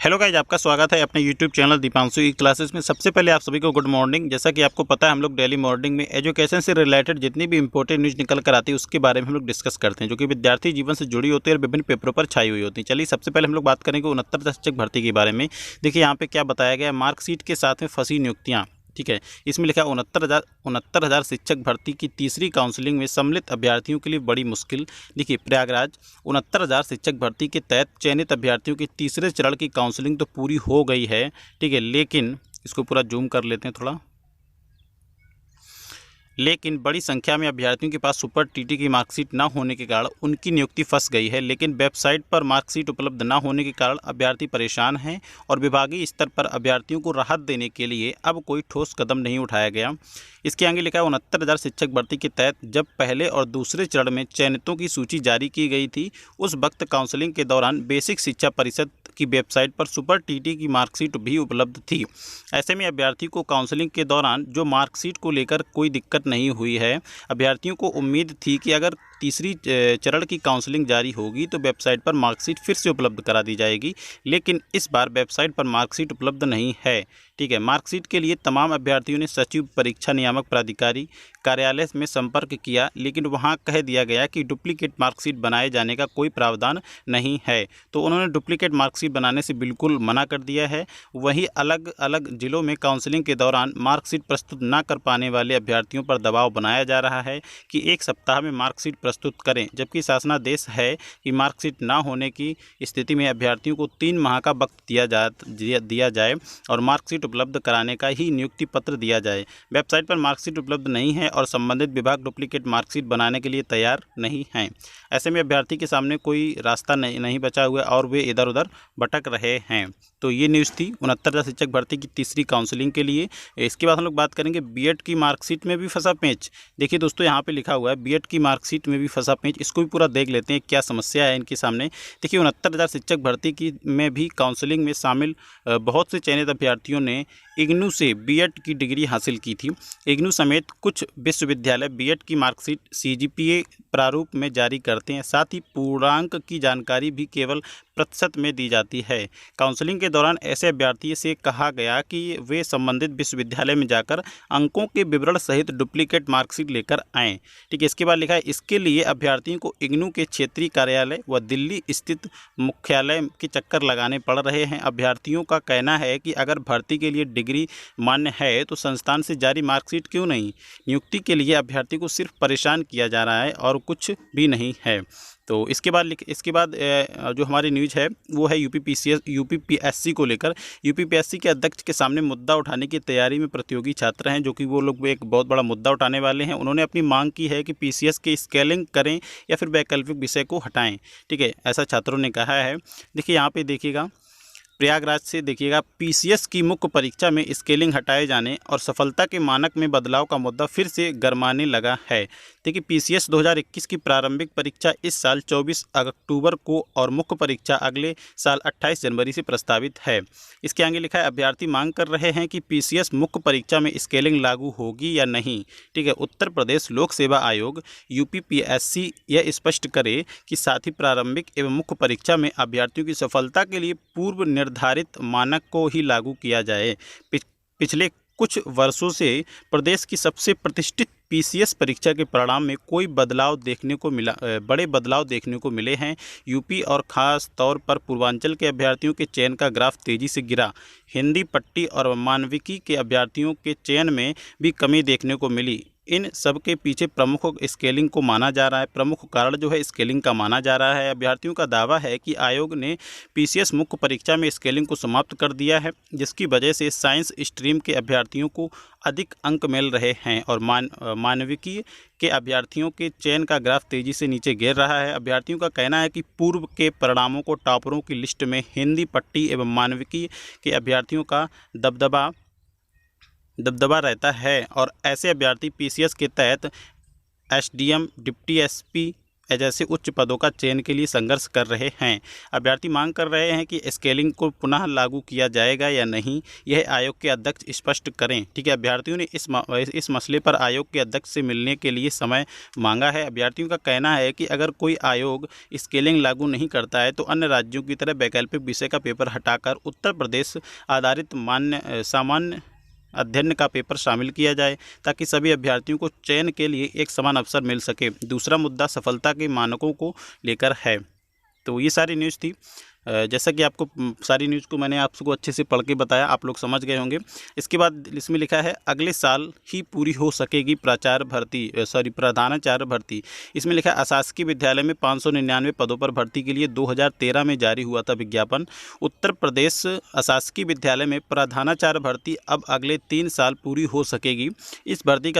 Hello guys, आपका स्वागत है अपने यूट्यूब चैनल दीपांशु ई क्लासेस में। सबसे पहले आप सभी को गुड मॉर्निंग। जैसा कि आपको पता है, हम लोग डेली मॉर्निंग में एजुकेशन से रिलेटेड जितनी भी इंपॉर्टेंट न्यूज़ निकल कर आती है उसके बारे में हम लोग डिस्कस करते हैं, जो कि विद्यार्थी जीवन से जुड़ी होती है और विभिन्न पेपरों पर छाई हुई होती है। चलिए सबसे पहले हम लोग बात करेंगे 69 शिक्षक भर्ती के बारे में। देखिए यहाँ पे क्या बताया गया है, मार्कशीट के साथ में फंसी नियुक्तियाँ। ठीक है, इसमें लिखा है 69,000 शिक्षक भर्ती की तीसरी काउंसलिंग में सम्मिलित अभ्यर्थियों के लिए बड़ी मुश्किल। देखिए प्रयागराज 69,000 शिक्षक भर्ती के तहत चयनित अभ्यर्थियों की तीसरे चरण की काउंसलिंग तो पूरी हो गई है। ठीक है, लेकिन इसको पूरा जूम कर लेते हैं थोड़ा। लेकिन बड़ी संख्या में अभ्यर्थियों के पास सुपर टीटी की मार्कशीट न होने के कारण उनकी नियुक्ति फंस गई है। लेकिन वेबसाइट पर मार्कशीट उपलब्ध न होने के कारण अभ्यर्थी परेशान हैं और विभागीय स्तर पर अभ्यर्थियों को राहत देने के लिए अब कोई ठोस कदम नहीं उठाया गया। इसके आगे लिखा है 69,000 शिक्षक भर्ती के तहत जब पहले और दूसरे चरण में चयनितों की सूची जारी की गई थी, उस वक्त काउंसलिंग के दौरान बेसिक शिक्षा परिषद की वेबसाइट पर सुपर टीटी की मार्कशीट भी उपलब्ध थी। ऐसे में अभ्यर्थी को काउंसलिंग के दौरान जो मार्कशीट को लेकर कोई दिक्कत नहीं हुई है। अभ्यर्थियों को उम्मीद थी कि अगर तीसरी चरण की काउंसलिंग जारी होगी तो वेबसाइट पर मार्कशीट फिर से उपलब्ध करा दी जाएगी, लेकिन इस बार वेबसाइट पर मार्कशीट उपलब्ध नहीं है। ठीक है, मार्कशीट के लिए तमाम अभ्यर्थियों ने सचिव परीक्षा नियामक प्राधिकारी कार्यालय में संपर्क किया, लेकिन वहां कह दिया गया कि डुप्लीकेट मार्कशीट बनाए जाने का कोई प्रावधान नहीं है। तो उन्होंने डुप्लीकेट मार्कशीट बनाने से बिल्कुल मना कर दिया है। वहीं अलग अलग जिलों में काउंसलिंग के दौरान मार्कशीट प्रस्तुत न कर पाने वाले अभ्यर्थियों पर दबाव बनाया जा रहा है कि एक सप्ताह में मार्कशीट प्रस्तुत करें, जबकि शासनादेश है कि मार्कशीट न होने की स्थिति में अभ्यर्थियों को 3 माह का वक्त दिया जाए और मार्कशीट उपलब्ध कराने का ही नियुक्ति पत्र दिया जाए। वेबसाइट पर मार्कशीट उपलब्ध नहीं है और संबंधित विभाग डुप्लीकेट मार्कशीट बनाने के लिए तैयार नहीं हैं। ऐसे में अभ्यर्थी के सामने कोई रास्ता नहीं बचा हुआ और वे इधर उधर भटक रहे हैं। तो ये न्यूज़ थी 69,000 शिक्षक भर्ती की तीसरी काउंसलिंग के लिए। इसके बाद हम लोग बात करेंगे बीएड की मार्कशीट में भी फंसा पेंच। देखिए दोस्तों, यहाँ पे लिखा हुआ है बीएड की मार्कशीट में भी फंसा पेंच। इसको भी पूरा देख लेते हैं क्या समस्या है इनके सामने। देखिए 69,000 शिक्षक भर्ती की में भी काउंसलिंग में शामिल बहुत से चयनित अभ्यर्थियों ने इग्नू से बीएड की डिग्री हासिल की थी। इग्नू समेत कुछ विश्वविद्यालय बीएड की मार्कशीट सीजीपीए प्रारूप में जारी करते हैं। साथ ही पूर्णांक की जानकारी भी केवल प्रतिशत में दी जाती है। काउंसलिंग के दौरान ऐसे अभ्यर्थी से कहा गया कि वे संबंधित विश्वविद्यालय में जाकर अंकों के विवरण सहित डुप्लीकेट मार्कशीट लेकर आएँ। ठीक है, इसके बाद लिखा है इसके लिए अभ्यर्थियों को इग्नू के क्षेत्रीय कार्यालय व दिल्ली स्थित मुख्यालय के चक्कर लगाने पड़ रहे हैं। अभ्यर्थियों का कहना है कि अगर भर्ती के लिए डिग्री मान्य है तो संस्थान से जारी मार्कशीट क्यों नहीं। नियुक्ति के लिए अभ्यर्थी को सिर्फ परेशान किया जा रहा है और कुछ भी नहीं है। तो इसके बाद जो हमारी न्यूज़ है वो है यूपीपीएससी को लेकर। यूपीपीएससी के अध्यक्ष के सामने मुद्दा उठाने की तैयारी में प्रतियोगी छात्र हैं, जो कि वो लोग एक बहुत बड़ा मुद्दा उठाने वाले हैं। उन्होंने अपनी मांग की है कि पीसीएस की स्केलिंग करें या फिर वैकल्पिक विषय को हटाएं। ठीक है, ऐसा छात्रों ने कहा है। देखिए यहाँ पे देखिएगा, प्रयागराज से देखिएगा, पीसीएस की मुख्य परीक्षा में स्केलिंग हटाए जाने और सफलता के मानक में बदलाव का मुद्दा फिर से गरमाने लगा है। देखिए पीसीएस 2021 की प्रारंभिक परीक्षा इस साल 24 अक्टूबर को और मुख्य परीक्षा अगले साल 28 जनवरी से प्रस्तावित है। इसके आगे लिखा है अभ्यर्थी मांग कर रहे हैं कि पीसीएस मुख्य परीक्षा में स्केलिंग लागू होगी या नहीं। ठीक है, उत्तर प्रदेश लोक सेवा आयोग यूपीपीएससी यह स्पष्ट करे कि साथ ही प्रारंभिक एवं मुख्य परीक्षा में अभ्यर्थियों की सफलता के लिए पूर्व निर्धारित मानक को ही लागू किया जाए। पिछले कुछ वर्षों से प्रदेश की सबसे प्रतिष्ठित पीसीएस परीक्षा के परिणाम में बड़े बदलाव देखने को मिले हैं। यूपी और ख़ास तौर पर पूर्वांचल के अभ्यर्थियों के चयन का ग्राफ तेज़ी से गिरा। हिंदी पट्टी और मानविकी के अभ्यर्थियों के चयन में भी कमी देखने को मिली। इन सब के पीछे प्रमुख स्केलिंग को माना जा रहा है। प्रमुख कारण जो है स्केलिंग का माना जा रहा है। अभ्यर्थियों का दावा है कि आयोग ने पीसीएस मुख्य परीक्षा में स्केलिंग को समाप्त कर दिया है, जिसकी वजह से साइंस स्ट्रीम के अभ्यर्थियों को अधिक अंक मिल रहे हैं और मानविकी के अभ्यर्थियों के चयन का ग्राफ तेज़ी से नीचे गिर रहा है। अभ्यर्थियों का कहना है कि पूर्व के परिणामों को टॉपरों की लिस्ट में हिंदी पट्टी एवं मानविकी के अभ्यर्थियों का दबदबा रहता है और ऐसे अभ्यर्थी पीसीएस के तहत एसडीएम, डिप्टी एसपी जैसे उच्च पदों का चयन के लिए संघर्ष कर रहे हैं। अभ्यर्थी मांग कर रहे हैं कि स्केलिंग को पुनः लागू किया जाएगा या नहीं, यह आयोग के अध्यक्ष स्पष्ट करें। ठीक है, अभ्यर्थियों ने इस मसले पर आयोग के अध्यक्ष से मिलने के लिए समय मांगा है। अभ्यर्थियों का कहना है कि अगर कोई आयोग स्केलिंग लागू नहीं करता है तो अन्य राज्यों की तरह वैकल्पिक विषय का पेपर हटाकर उत्तर प्रदेश आधारित सामान्य अध्ययन का पेपर शामिल किया जाए, ताकि सभी अभ्यर्थियों को चयन के लिए एक समान अवसर मिल सके। दूसरा मुद्दा सफलता के मानकों को लेकर है। तो ये सारी न्यूज़ थी। जैसा कि आपको सारी न्यूज़ को मैंने आपको अच्छे से पढ़ के बताया, आप लोग समझ गए होंगे। इसके बाद इसमें लिखा है अगले साल ही पूरी हो सकेगी प्रधानाचार्य भर्ती। इसमें लिखा है अशासकीय विद्यालय में 599 पदों पर भर्ती के लिए 2013 में जारी हुआ था विज्ञापन। उत्तर प्रदेश अशासकीय विद्यालय में प्रधानाचार्य भर्ती अब अगले 3 साल पूरी हो सकेगी। इस भर्ती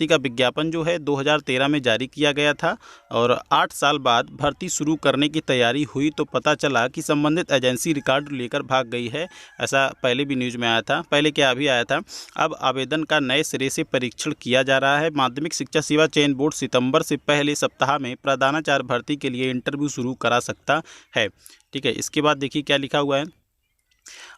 का विज्ञापन जो है 2013 में जारी किया गया था और 8 साल बाद भर्ती शुरू करने की तैयारी हुई तो पता चला कि संबंधित एजेंसी रिकॉर्ड लेकर भाग गई है। ऐसा पहले भी न्यूज़ में आया था, पहले क्या अभी आया था। अब आवेदन का नए सिरे से परीक्षण किया जा रहा है। माध्यमिक शिक्षा सेवा चयन बोर्ड सितंबर से पहले सप्ताह में प्रधानाचार्य भर्ती के लिए इंटरव्यू शुरू करा सकता है। ठीक है, इसके बाद देखिए क्या लिखा हुआ है।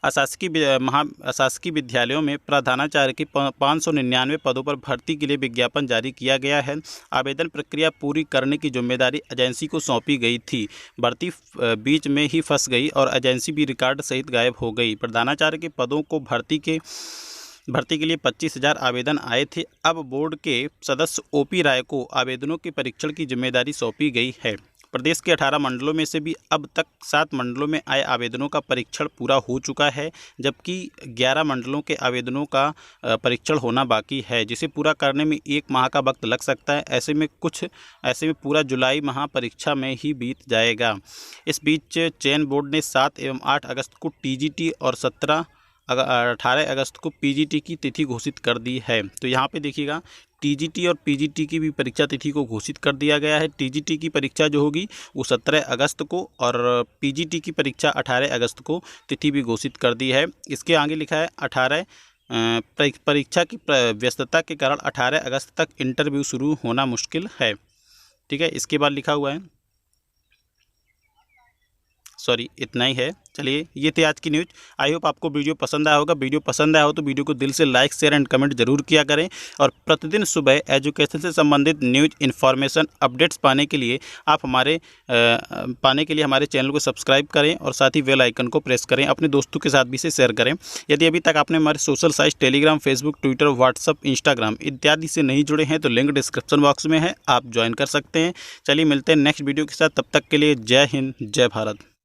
अशासकीय विद्यालयों में प्रधानाचार्य की 599 पदों पर भर्ती के लिए विज्ञापन जारी किया गया है। आवेदन प्रक्रिया पूरी करने की जिम्मेदारी एजेंसी को सौंपी गई थी। भर्ती बीच में ही फंस गई और एजेंसी भी रिकॉर्ड सहित गायब हो गई। प्रधानाचार्य के पदों को भर्ती के लिए 25,000 आवेदन आए थे। अब बोर्ड के सदस्य ओपी राय को आवेदनों के परीक्षण की जिम्मेदारी सौंपी गई है। प्रदेश के 18 मंडलों में से भी अब तक 7 मंडलों में आए आवेदनों का परीक्षण पूरा हो चुका है, जबकि 11 मंडलों के आवेदनों का परीक्षण होना बाकी है, जिसे पूरा करने में 1 माह का वक्त लग सकता है। ऐसे में पूरा जुलाई माह परीक्षा में ही बीत जाएगा। इस बीच चयन बोर्ड ने 7 एवं 8 अगस्त को टीजीटी और 18 अगस्त को पीजीटी की तिथि घोषित कर दी है। तो यहाँ पे देखिएगा टीजीटी और पीजीटी की भी परीक्षा तिथि को घोषित कर दिया गया है। टीजीटी की परीक्षा जो होगी वो 17 अगस्त को और पीजीटी की परीक्षा 18 अगस्त को तिथि भी घोषित कर दी है। इसके आगे लिखा है परीक्षा की व्यस्तता के कारण 18 अगस्त तक इंटरव्यू शुरू होना मुश्किल है। ठीक है, इसके बाद लिखा हुआ है इतना ही है। चलिए, ये थी आज की न्यूज़। आई होप आपको वीडियो पसंद आया होगा। वीडियो पसंद आया हो तो वीडियो को दिल से लाइक, शेयर एंड कमेंट जरूर किया करें। और प्रतिदिन सुबह एजुकेशन से संबंधित न्यूज़ इन्फॉर्मेशन अपडेट्स पाने के लिए हमारे चैनल को सब्सक्राइब करें और साथ ही बेल आइकन को प्रेस करें। अपने दोस्तों के साथ भी इसे शेयर करें। यदि अभी तक आपने हमारे social site Telegram, Facebook, Twitter, WhatsApp, Instagram इत्यादि से नहीं जुड़े हैं तो लिंक डिस्क्रिप्शन बॉक्स में है, आप ज्वाइन कर सकते हैं। चलिए मिलते हैं नेक्स्ट वीडियो के साथ। तब तक के लिए जय हिंद, जय भारत।